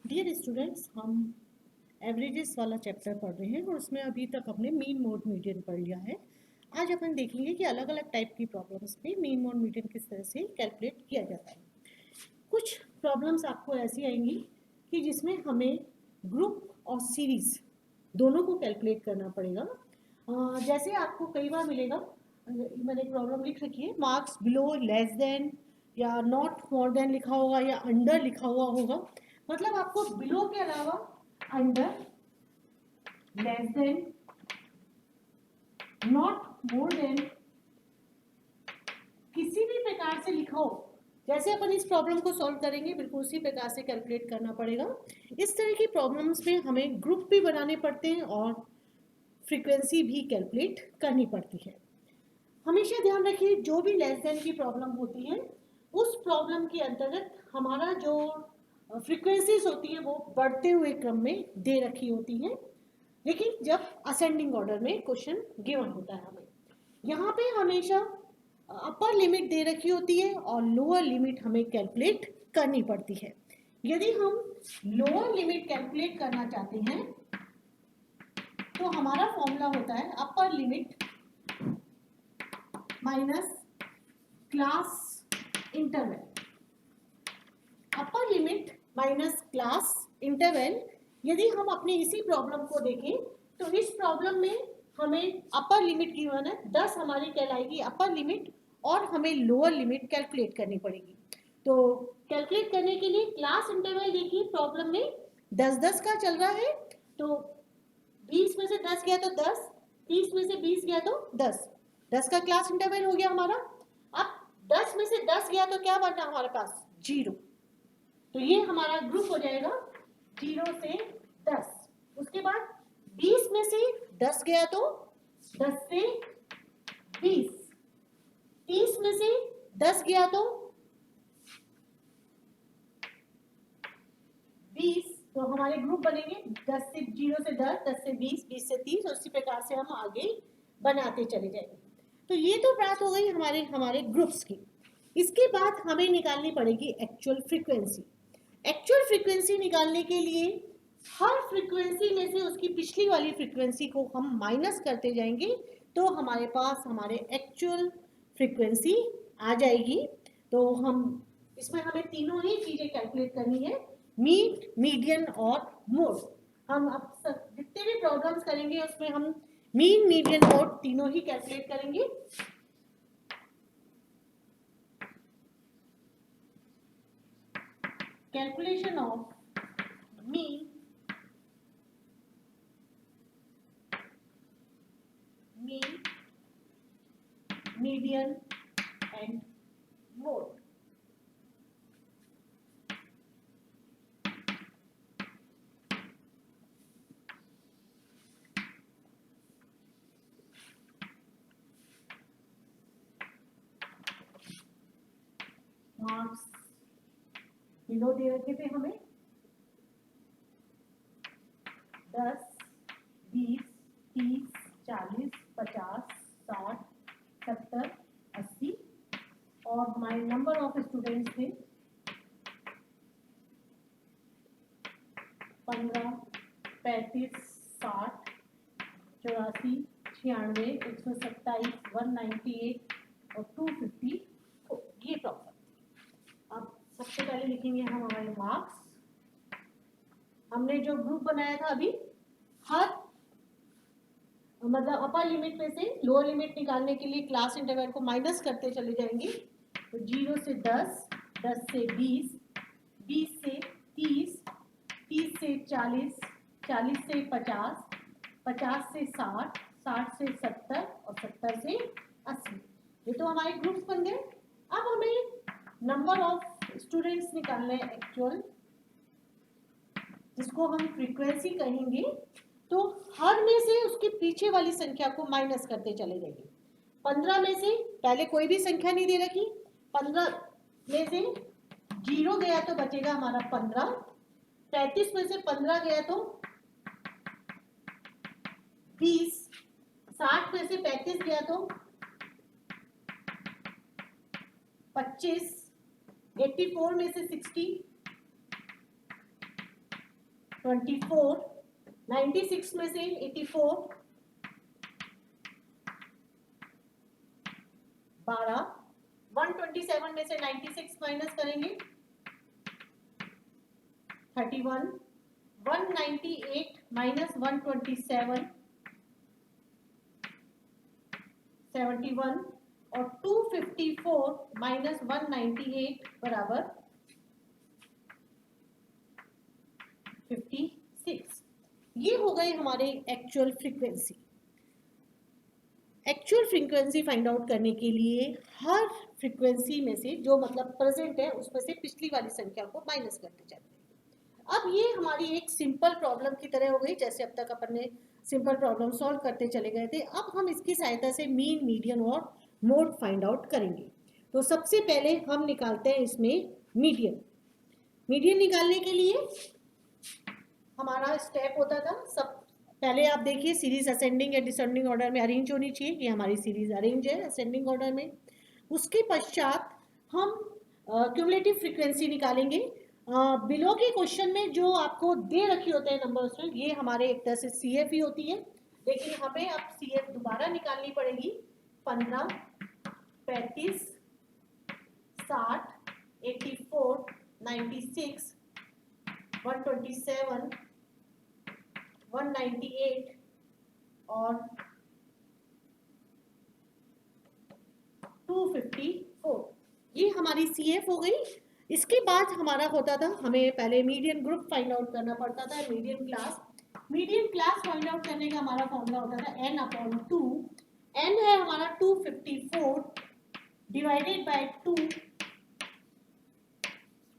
Dear students, हम averages वाला chapter पढ़ रहे हैं और उसमें अभी तक हमने मीन मोड मीडियन पढ़ लिया है। आज अपन देखेंगे कि अलग अलग टाइप की प्रॉब्लम्स पे मीन मोड मीडियन किस तरह से कैलकुलेट किया जाता है। कुछ प्रॉब्लम्स आपको ऐसी आएंगी कि जिसमें हमें ग्रुप और सीरीज दोनों को कैलकुलेट करना पड़ेगा। जैसे आपको कई बार मिलेगा, मैंने एक प्रॉब्लम लिख रखी है, मार्क्स बिलो लेस देन या नॉट मोर देन लिखा होगा या अंडर लिखा हुआ होगा। मतलब आपको बिलो के अलावा under, less than, not more than किसी भी प्रकार से लिखा हो। जैसे अपन इस प्रॉब्लम को सॉल्व करेंगे बिल्कुल उसी प्रकार से कैलकुलेट करना पड़ेगा। इस तरह की प्रॉब्लम्स में हमें ग्रुप भी बनाने पड़ते हैं और फ्रीक्वेंसी भी कैलकुलेट करनी पड़ती है। हमेशा ध्यान रखिए, जो भी लेस देन की प्रॉब्लम होती है उस प्रॉब्लम के अंतर्गत हमारा जो फ्रीक्वेंसीज होती है वो बढ़ते हुए क्रम में दे रखी होती है, लेकिन जब असेंडिंग ऑर्डर में क्वेश्चन गिवन होता है हमें यहाँ पे हमेशा अपर लिमिट दे रखी होती है और लोअर लिमिट हमें कैलकुलेट करनी पड़ती है। यदि हम लोअर लिमिट कैलकुलेट करना चाहते हैं तो हमारा फॉर्मूला होता है upper limit minus class interval. Upper limit minus class interval. यदि हम अपनी इसी प्रॉब्लम को देखें तो इस प्रॉब्लम में हमें अपर लिमिट गिवन है 10 हमारी कहलाएगी अपर लिमिट और हमें लोअर लिमिट कैलकुलेट करनी पड़ेगी। तो कैलकुलेट करने के लिए क्लास इंटरवल देखिए, प्रॉब्लम में 10-10 का चल रहा है, तो 20 में से 10 गया तो 10, 30 में से 20 गया तो 10, 10 का क्लास इंटरवल हो गया हमारा। अब 10 में से 10 गया तो क्या बचा हमारे पास? 0। तो ये हमारा ग्रुप हो जाएगा 0 से 10। उसके बाद 20 में से 10 गया तो 10 से 20, 30 में से 10 गया तो 20, तो हमारे ग्रुप बनेंगे 10 से 0 से 10, 10 से 20, 20 से 30 और इसी प्रकार से हम आगे बनाते चले जाएंगे। तो ये तो बात हो गई हमारे हमारे ग्रुप्स की। इसके बाद हमें निकालनी पड़ेगी एक्चुअल फ्रीक्वेंसी। एक्चुअल फ्रीक्वेंसी निकालने के लिए हर फ्रीक्वेंसी में से उसकी पिछली वाली फ्रीक्वेंसी को हम माइनस करते जाएंगे तो हमारे पास हमारे एक्चुअल फ्रीक्वेंसी आ जाएगी। तो हम इसमें हमें तीनों ही चीजें कैलकुलेट करनी है, मीन, मीडियन और मोड। हम अब जितने भी प्रॉब्लम्स करेंगे उसमें हम मीन, मीडियन, मोड तीनों ही कैलकुलेट करेंगे। Calculation of mean, median and mode. Marks below दे रखे थे हमें 10, 20, 30, 40, 50, 60, 70, 80 और हमारे नंबर ऑफ स्टूडेंट्स थे 15, 35, 60, 84, 96, 127, 198 और 250। ये प्रॉब्लम। अब सबसे पहले लिखेंगे हम हमारे मार्क्स। हमने जो ग्रुप बनाया था अभी, हर मतलब अपर लिमिट में से लोअर लिमिट निकालने के लिए क्लास इंटरवल को माइनस करते चले जाएंगे। तो 0 से 10, 10 से 20, 20 से 30, 30 से 40, 40 से 50, 50 से 60, 60 से 70 और 70 से 80। ये तो हमारे ग्रुप्स बन गए। अब हमें नंबर ऑफ स्टूडेंट्स निकालना है एक्चुअल, जिसको हम फ्रीक्वेंसी कहेंगे। तो हर में से उसके पीछे वाली संख्या को माइनस करते चले जाएंगे। 15 में से पहले कोई भी संख्या नहीं दे रखी, 15 में से 0 गया तो बचेगा हमारा 15, 35 में से 15 गया तो 20, 60 में से 35 गया तो 25, 84 में से 60, 24, 96 में से 84, 12, 127 में से 96 माइनस करेंगे 31, 198 माइनस 127 71 और 254 माइनस 198 बराबर 56। ये हो गए हमारे actual frequency. Actual frequency find out करने के लिए हर फ्रीक्वेंसी में से जो मतलब प्रेजेंट है उसमें से पिछली वाली संख्या को माइनस करते जाते हैं। अब ये हमारी एक सिंपल प्रॉब्लम की तरह हो गई, जैसे अब तक अपन ने सिंपल प्रॉब्लम सॉल्व करते चले गए थे। अब हम इसकी सहायता से मीन, मीडियन और मोड फाइंड आउट करेंगे। तो सबसे पहले हम निकालते हैं इसमें मीडियन। मीडियन निकालने के लिए हमारा स्टेप होता था, सब पहले आप देखिए सीरीज असेंडिंग या डिसेंडिंग ऑर्डर में अरेंज होनी चाहिए। ये हमारी सीरीज अरेंज है असेंडिंग ऑर्डर में। उसके पश्चात हम क्यूमुलेटिव फ्रीक्वेंसी निकालेंगे। बिलो के क्वेश्चन में जो आपको दे रखी होते हैं नंबर्स में, ये हमारे एक तरह से CF ही होती है, लेकिन हमें अब CF दोबारा निकालनी पड़ेगी। 15, 35, 60, 84, 96, 127, 198 और 254, ये हमारी CF हो गई। इसके बाद हमारा होता था, हमें पहले मीडियन ग्रुप फाइंड आउट करना पड़ता था, median class. Median class find out करने का हमारा फॉर्मूला होता था n/2। n है हमारा 254 डिवाइडेड बाय 2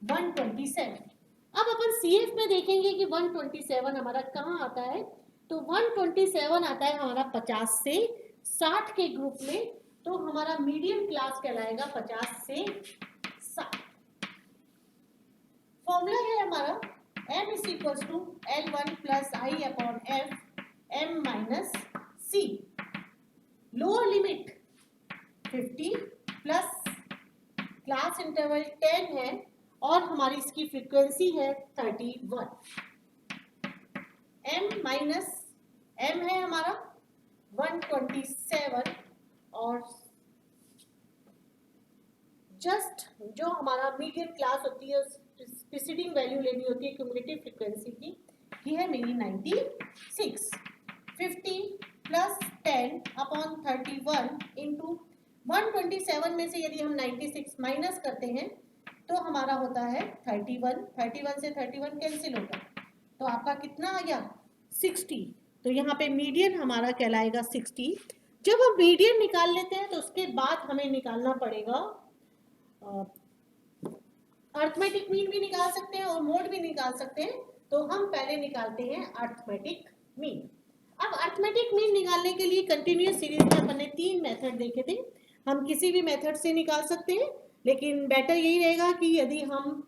127। अब अपन CF में देखेंगे कि 127 हमारा कहाँ आता है। तो 127 आता है हमारा 50 से 60 के ग्रुप में। तो हमारा मीडियम क्लास कहलाएगा 50 से 60। फॉर्मूला है हमारा m = L1 + I/f m - c। Lower limit 50 plus class interval 10 है और हमारी इसकी फ्रीक्वेंसी है 31। m है हमारा 127 और जस्ट जो हमारा मीडियम क्लास होती है प्रीसीडिंग वैल्यू लेनी होती है क्यूमुलेटिव फ्रीक्वेंसी की, ये है मेरी 96। 50 प्लस 10/31 इंटू 127 में से यदि हम 96 माइनस करते हैं तो हमारा होता है 31। 31 से 31 कैंसिल होगा तो आपका कितना आ गया 60। तो यहाँ पे मीडियन हमारा कहलाएगा 60। जब हम मीडियन निकाल लेते हैं तो उसके बाद हमें निकालना पड़ेगा अर्थमेटिक मीन भी निकाल सकते हैं और मोड भी निकाल सकते हैं। तो हम पहले निकालते हैं अर्थमेटिक मीन। अब अर्थमेटिक मीन निकालने के लिए कंटिन्यूअस सीरीज में अपन ने 3 मेथड देखे थे। हम किसी भी मेथड से निकाल सकते हैं, लेकिन बेटर यही रहेगा कि यदि हम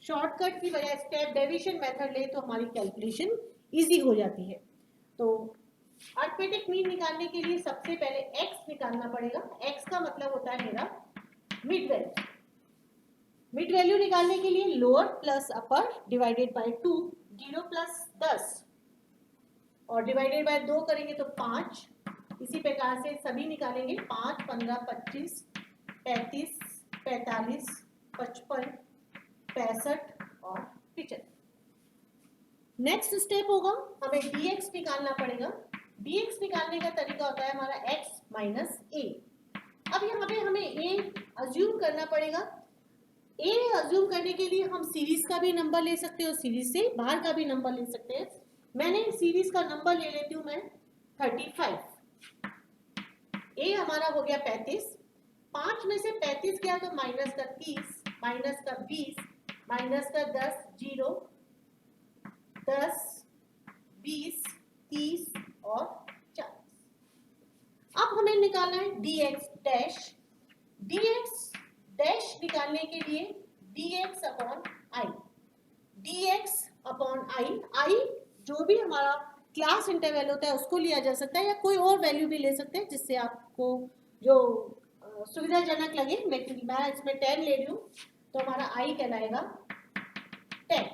शॉर्टकट की बजाय स्टेप डेविएशन मेथड ले तो हमारी कैलकुलेशन इजी हो जाती है। तो अर्थमेटिक मीन निकालने के लिए सबसे पहले x निकालना पड़ेगा। x का मतलब होता है मेरा मिड वैल्यू। मिड वैल्यू निकालने के लिए lower plus upper divided by 2, 0 plus 10 और डिवाइडेड बाय 2 करेंगे तो 5। इसी प्रकार से सभी निकालेंगे 5, 15, 25, 35, 45, 55, 65 और 75। नेक्स्ट स्टेप होगा हमें dx निकालना पड़ेगा। dx निकालने का तरीका होता है हमारा x माइनस a। अब यहाँ पे हमें a अज्यूम करना पड़ेगा। a अज्यूम करने के लिए हम सीरीज का भी नंबर ले सकते हैं और सीरीज से बाहर का भी नंबर ले सकते हैं। मैंने सीरीज का नंबर ले लेती हूँ मैं 35। a हमारा हो गया 35। 5 में से 35 गया तो माइनस का 30, माइनस का 20, माइनस का 10, 0, 10, 20, 30 और 40। अब हमें निकालना है dx डैश। dx डैश निकालने के लिए dx upon i। dx upon i जो भी हमारा क्लास इंटरवल होता है उसको लिया जा सकता है या कोई और वैल्यू भी ले सकते हैं जिससे आपको जो सुविधाजनक लगे। मैं इसमें 10 ले रही हूँ तो हमारा i कहलाएगा 10।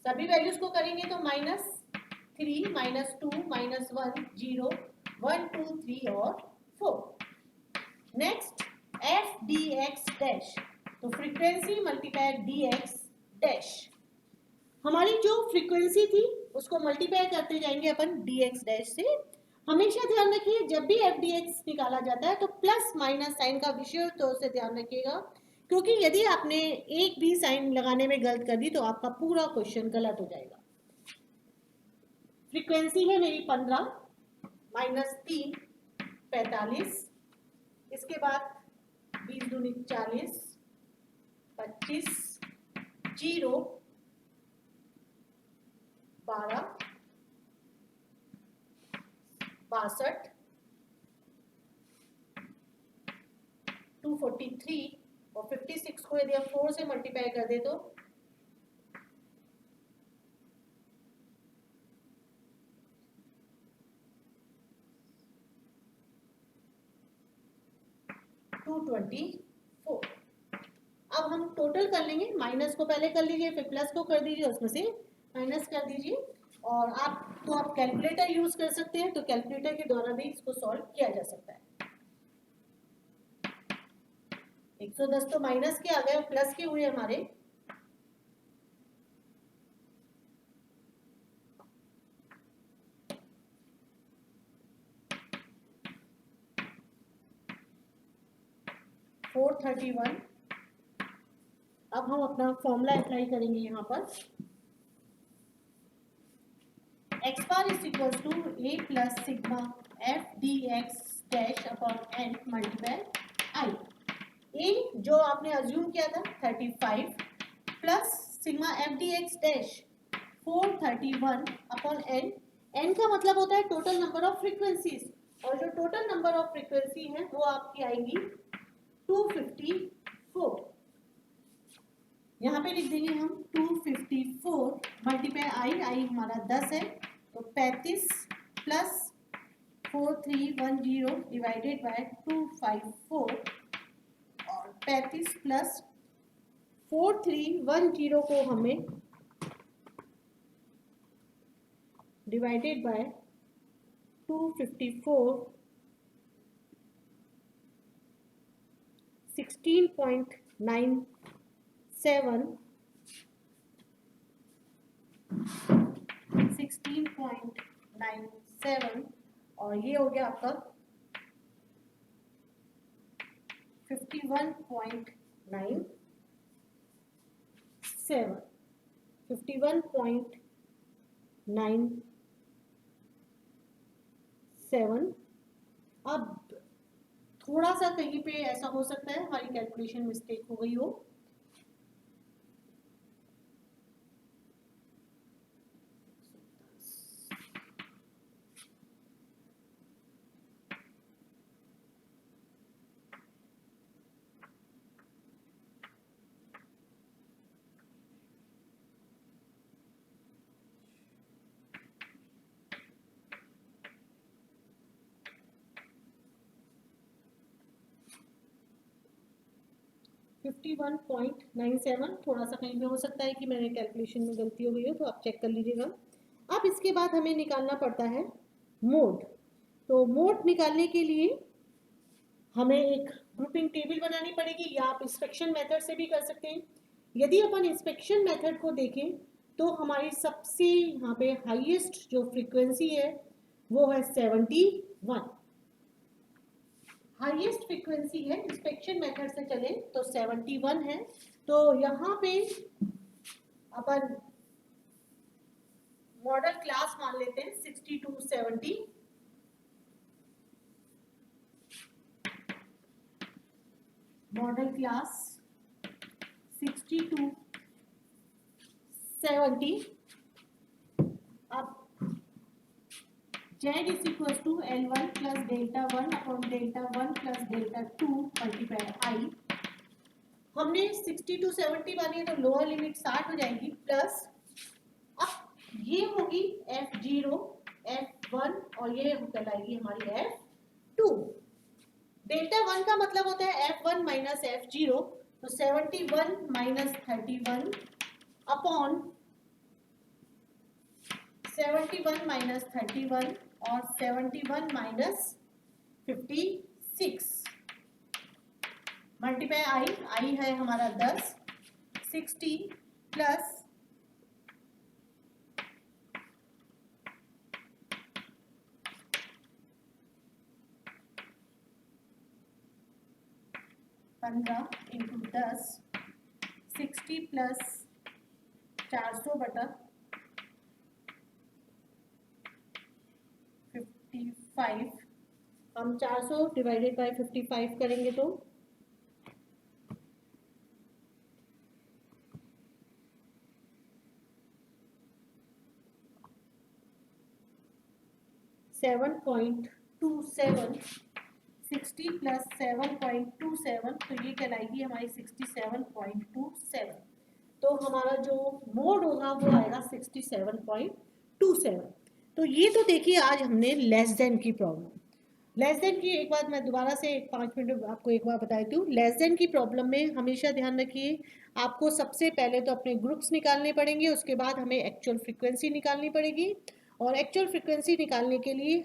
सभी वैल्यूज को करेंगे तो -3, -2, -1, 0, 1, 2, 3 और 4। Next F D X dash, तो frequency multiply D X dash. हमारी जो फ्रीक्वेंसी थी उसको मल्टीप्लाई करते जाएंगे अपन डी एक्स डैश से। हमेशा ध्यान रखिए जब भी एफ डी एक्स निकाला जाता है तो प्लस माइनस साइन का विशेष तौर से ध्यान रखिएगा, क्योंकि यदि आपने एक भी साइन लगाने में गलत कर दी तो आपका पूरा क्वेश्चन गलत हो जाएगा। फ्रीक्वेंसी है मेरी 15, -3 45, इसके बाद 20 दूनी 40, 25, 0 12 62 243 और 56 को यदि आप 4 से मल्टीप्लाई कर दे तो 224। अब हम टोटल कर लेंगे, माइनस को पहले कर लीजिए फिर प्लस को कर दीजिए, उसमें से माइनस कर दीजिए। और आप कैलकुलेटर यूज कर सकते हैं, तो कैलकुलेटर के द्वारा भी इसको सॉल्व किया जा सकता है। 110 तो माइनस के आ गए, प्लस के हुए हमारे 431। अब हम अपना फॉर्मूला अप्लाई करेंगे यहाँ पर, x bar is equal to a plus sigma F D X dash upon N multiply I. A जो आपने अज्यूम किया था 35 plus sigma F D X dash 431 upon N. N का मतलब होता है टोटल नंबर ऑफ फ्रीक्वेंसीज, और जो टोटल नंबर ऑफ फ्रीक्वेंसी है वो आपकी आएंगी 254। यहाँ पे लिख देंगे हम 254 मल्टीप्लाई आई हमारा 10 है, तो 35 प्लस 4310 डिवाइडेड बाय 254, और 35 प्लस 4310 को हमें डिवाइडेड बाय 254 16.97 16.97 और ये हो गया आपका 51.97 51.97। अब थोड़ा सा कहीं पे ऐसा हो सकता है हमारी कैलकुलेशन मिस्टेक हो गई हो, $51.97 थोड़ा सा कहीं पे हो सकता है कि मैंने कैलकुलेशन में गलती हो गई हो, तो आप चेक कर लीजिएगा। अब इसके बाद हमें निकालना पड़ता है मोड। तो मोड निकालने के लिए हमें एक ग्रुपिंग टेबल बनानी पड़ेगी, या आप इंस्पेक्शन मेथड से भी कर सकते हैं। यदि अपन इंस्पेक्शन मेथड को देखें तो हमारी सबसे यहाँ पे हाईएस्ट जो फ्रीक्वेंसी है वो है 71। हाईएस्ट फ्रीक्वेंसी है, इंस्पेक्शन मेथड से चले तो 71 है। तो यहाँ पे अपन मॉडल क्लास मान लेते हैं 6270। Model class 6270। अब Z is equals to L1 plus delta 1 upon delta 1 plus delta 2 multiply I। हमने 6270 मानी है तो लोअर लिमिट 60 हो जाएगी, प्लस अब ये होगी F0 F1 और ये कहलाएगी हमारी F2। डेल्टा 1 का मतलब होता है F1 माइनस F0, तो 71 माइनस 31 अपॉन 71 माइनस 31 और 71 माइनस 56 मल्टीप्लाई आई है हमारा 10, 60 प्लस 15 इंटू 10, 60 प्लस 400 बटा 55, हम 400 डिवाइडेड बाय 55 करेंगे तो 7.27, 60 प्लस 7.27 तो ये कहलाएगी हमारी 67.27। तो हमारा जो मोड होगा वो आएगा 67.27। तो ये तो देखिए आज हमने लेस देन की प्रॉब्लम। लेस देन की एक बात मैं दोबारा से 5 मिनट आपको एक बार बता देती हूँ। लेस देन की प्रॉब्लम में हमेशा ध्यान रखिए, आपको सबसे पहले तो अपने ग्रुप्स निकालने पड़ेंगे, उसके बाद हमें एक्चुअल फ्रीक्वेंसी निकालनी पड़ेगी। और एक्चुअल फ्रीक्वेंसी निकालने के लिए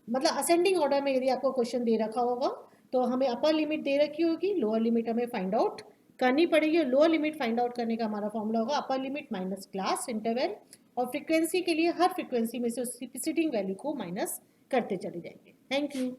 मतलब असेंडिंग ऑर्डर में यदि आपको क्वेश्चन दे रखा होगा तो हमें अपर लिमिट दे रखी होगी, लोअर लिमिट हमें फाइंड आउट करनी पड़ेगी। और लोअर लिमिट फाइंड आउट करने का हमारा फॉर्मूला होगा upper limit minus class interval, और फ्रीक्वेंसी के लिए हर फ्रीक्वेंसी में से उसकी सिटिंग वैल्यू को माइनस करते चले जाएंगे। Thank you.